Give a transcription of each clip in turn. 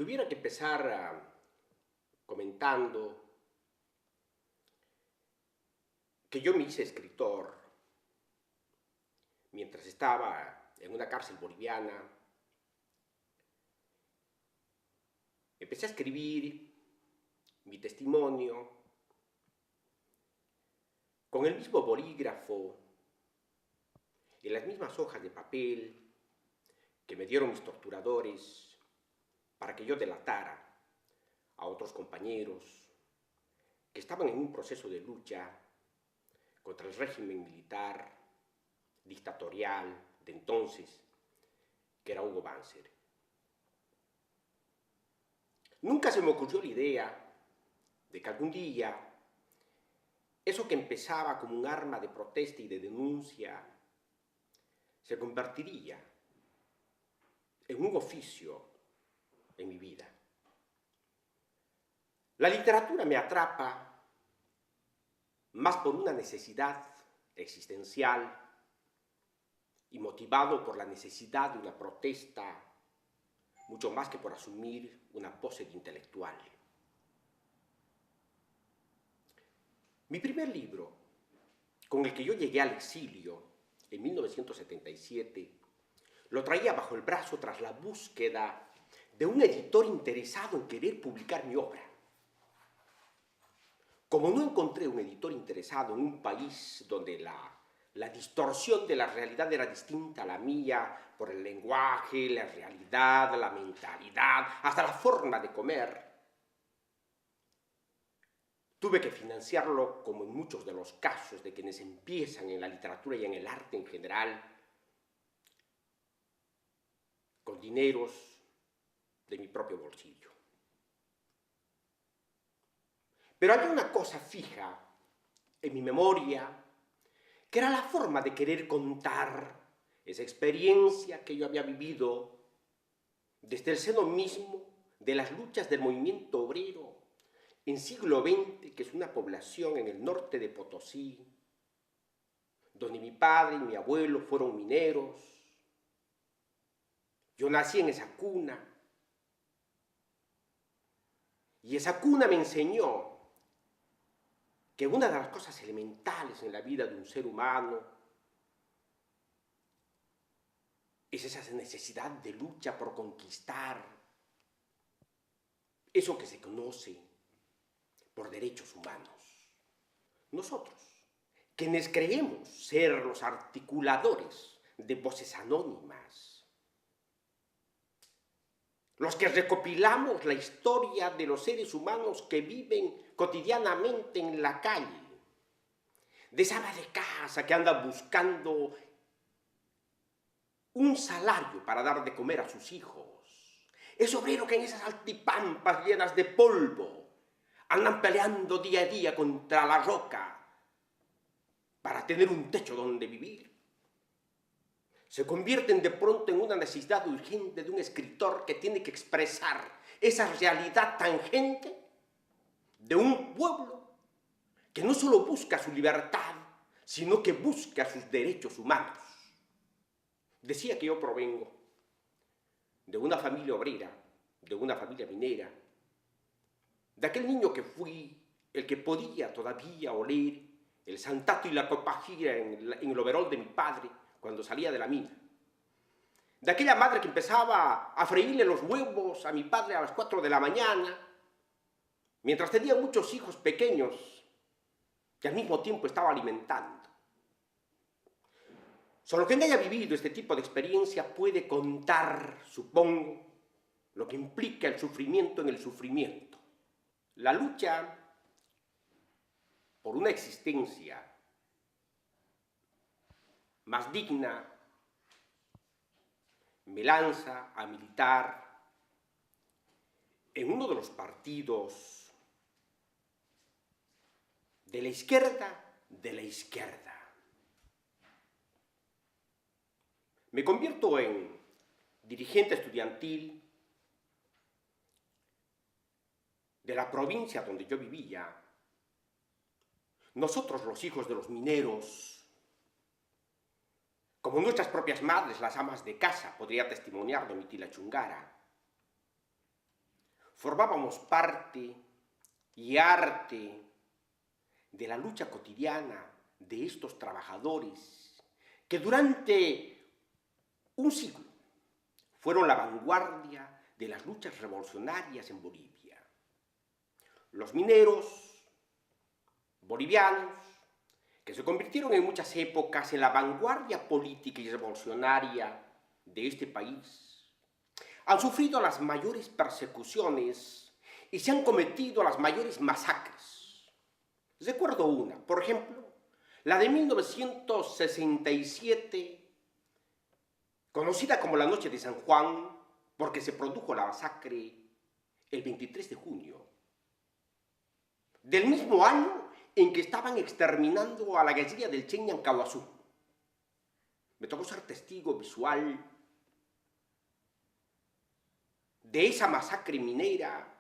tuviera que empezar comentando que yo me hice escritor mientras estaba en una cárcel boliviana. Empecé a escribir mi testimonio con el mismo bolígrafo y las mismas hojas de papel que me dieron mis torturadores para que yo delatara a otros compañeros que estaban en un proceso de lucha contra el régimen militar dictatorial de entonces, que era Hugo Banzer. Nunca se me ocurrió la idea de que algún día eso que empezaba como un arma de protesta y de denuncia se convertiría en un oficio en mi vida. La literatura me atrapa más por una necesidad existencial y motivado por la necesidad de una protesta, mucho más que por asumir una pose de intelectual. Mi primer libro, con el que yo llegué al exilio en 1977, lo traía bajo el brazo tras la búsqueda de un editor interesado en querer publicar mi obra. Como no encontré un editor interesado en un país donde la distorsión de la realidad era distinta a la mía por el lenguaje, la realidad, la mentalidad, hasta la forma de comer, tuve que financiarlo, como en muchos de los casos de quienes empiezan en la literatura y en el arte en general, con dineros de mi propio bolsillo. Pero había una cosa fija en mi memoria, que era la forma de querer contar esa experiencia que yo había vivido desde el seno mismo de las luchas del movimiento obrero en siglo XX, que es una población en el norte de Potosí, donde mi padre y mi abuelo fueron mineros. Yo nací en esa cuna, y esa cuna me enseñó que una de las cosas elementales en la vida de un ser humano es esa necesidad de lucha por conquistar eso que se conoce por derechos humanos. Nosotros, quienes creemos ser los articuladores de voces anónimas, los que recopilamos la historia de los seres humanos que viven cotidianamente en la calle, de esa ama de casa que anda buscando un salario para dar de comer a sus hijos, ese obrero que en esas altipampas llenas de polvo andan peleando día a día contra la roca para tener un techo donde vivir, se convierten de pronto en una necesidad urgente de un escritor que tiene que expresar esa realidad tangente de un pueblo que no solo busca su libertad, sino que busca sus derechos humanos. Decía que yo provengo de una familia obrera, de una familia minera, de aquel niño que fui el que podía todavía oler el santato y la copajira en el overol de mi padre cuando salía de la mina, de aquella madre que empezaba a freírle los huevos a mi padre a las 4 de la mañana, mientras tenía muchos hijos pequeños que al mismo tiempo estaba alimentando. Solo quien haya vivido este tipo de experiencia puede contar, supongo, lo que implica el sufrimiento en el sufrimiento. La lucha por una existencia más digna me lanza a militar en uno de los partidos de la izquierda. Me convierto en dirigente estudiantil de la provincia donde yo vivía. Nosotros, los hijos de los mineros, como nuestras propias madres, las amas de casa, podría testimoniarlo mi tía Chungara, formábamos parte y arte de la lucha cotidiana de estos trabajadores que durante un siglo fueron la vanguardia de las luchas revolucionarias en Bolivia. Los mineros bolivianos, que se convirtieron en muchas épocas en la vanguardia política y revolucionaria de este país, han sufrido las mayores persecuciones y se han cometido las mayores masacres. Recuerdo una, por ejemplo, la de 1967, conocida como la Noche de San Juan, porque se produjo la masacre el 23 de junio, del mismo año en que estaban exterminando a la guerrilla del Che Ñancahuazú. Me tocó ser testigo visual de esa masacre minera,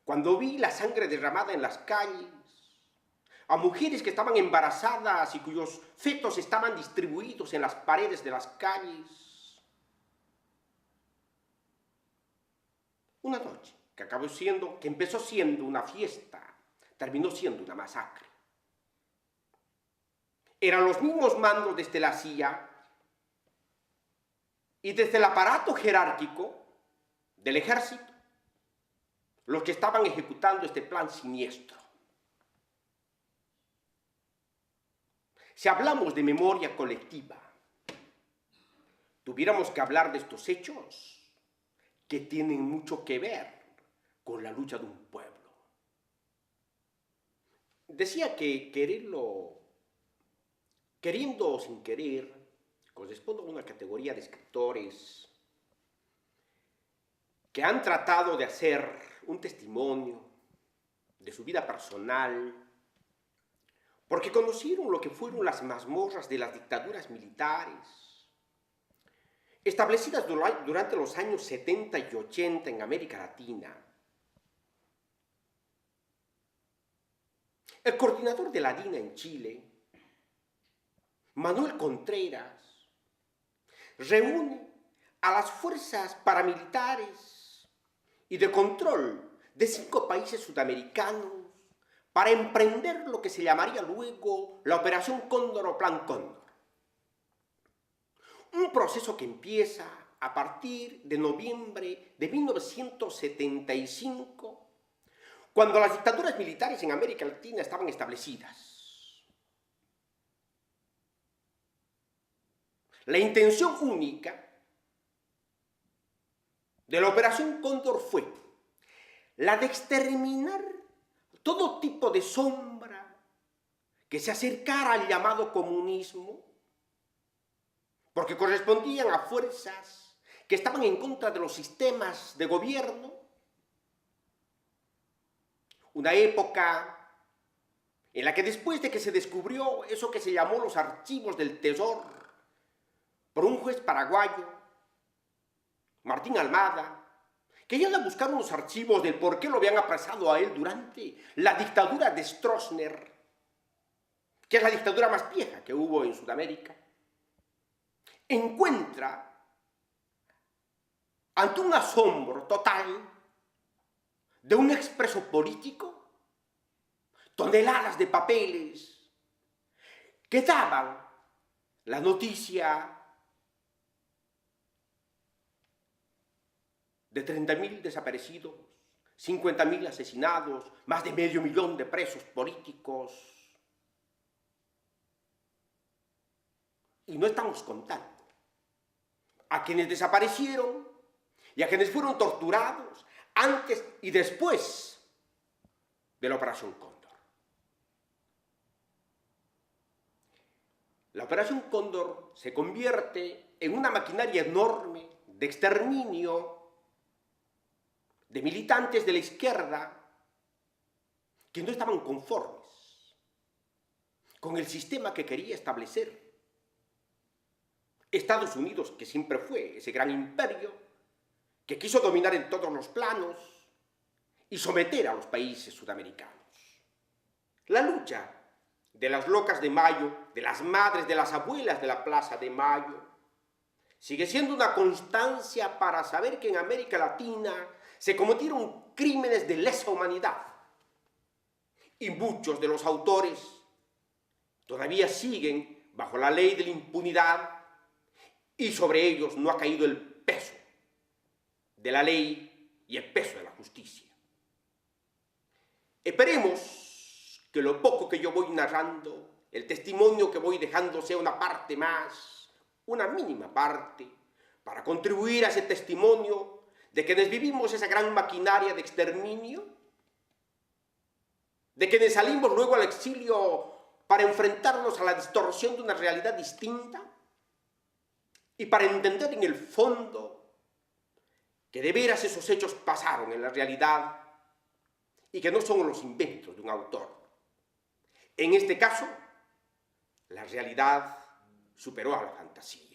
cuando vi la sangre derramada en las calles, a mujeres que estaban embarazadas y cuyos fetos estaban distribuidos en las paredes de las calles. Una noche que empezó siendo una fiesta, terminó siendo una masacre. Eran los mismos mandos desde la CIA y desde el aparato jerárquico del ejército los que estaban ejecutando este plan siniestro. Si hablamos de memoria colectiva, tuviéramos que hablar de estos hechos que tienen mucho que ver con la lucha de un pueblo. Decía que queriendo o sin querer, correspondo a una categoría de escritores que han tratado de hacer un testimonio de su vida personal, porque conocieron lo que fueron las mazmorras de las dictaduras militares, establecidas durante los años 70 y 80 en América Latina. El coordinador de la DINA en Chile, Manuel Contreras, reúne a las fuerzas paramilitares y de control de 5 países sudamericanos para emprender lo que se llamaría luego la Operación Cóndor o Plan Cóndor. Un proceso que empieza a partir de noviembre de 1975, cuando las dictaduras militares en América Latina estaban establecidas. La intención única de la Operación Cóndor fue la de exterminar todo tipo de sombra que se acercara al llamado comunismo, porque correspondían a fuerzas que estaban en contra de los sistemas de gobierno. Una época en la que después de que se descubrió eso que se llamó los archivos del Tesoro por un juez paraguayo, Martín Almada, que iban a buscar unos archivos del por qué lo habían apresado a él durante la dictadura de Stroessner, que es la dictadura más vieja que hubo en Sudamérica, encuentra, ante un asombro total de un expreso político, toneladas de papeles que daban la noticia de 30.000 desaparecidos, 50.000 asesinados, más de 500.000 de presos políticos. Y no estamos contando a quienes desaparecieron y a quienes fueron torturados antes y después de la Operación Cóndor. La Operación Cóndor se convierte en una maquinaria enorme de exterminio de militantes de la izquierda que no estaban conformes con el sistema que quería establecer Estados Unidos, que siempre fue ese gran imperio que quiso dominar en todos los planos y someter a los países sudamericanos. La lucha de las locas de Mayo, de las madres, de las abuelas de la Plaza de Mayo, sigue siendo una constancia para saber que en América Latina se cometieron crímenes de lesa humanidad. Y muchos de los autores todavía siguen bajo la ley de la impunidad y sobre ellos no ha caído el peso de la ley y el peso de la justicia. Esperemos que lo poco que yo voy narrando, el testimonio que voy dejando sea una parte más, una mínima parte, para contribuir a ese testimonio de quienes vivimos esa gran maquinaria de exterminio, de quienes salimos luego al exilio para enfrentarnos a la distorsión de una realidad distinta y para entender en el fondo que de veras esos hechos pasaron en la realidad y que no son los inventos de un autor. En este caso, la realidad superó a la fantasía.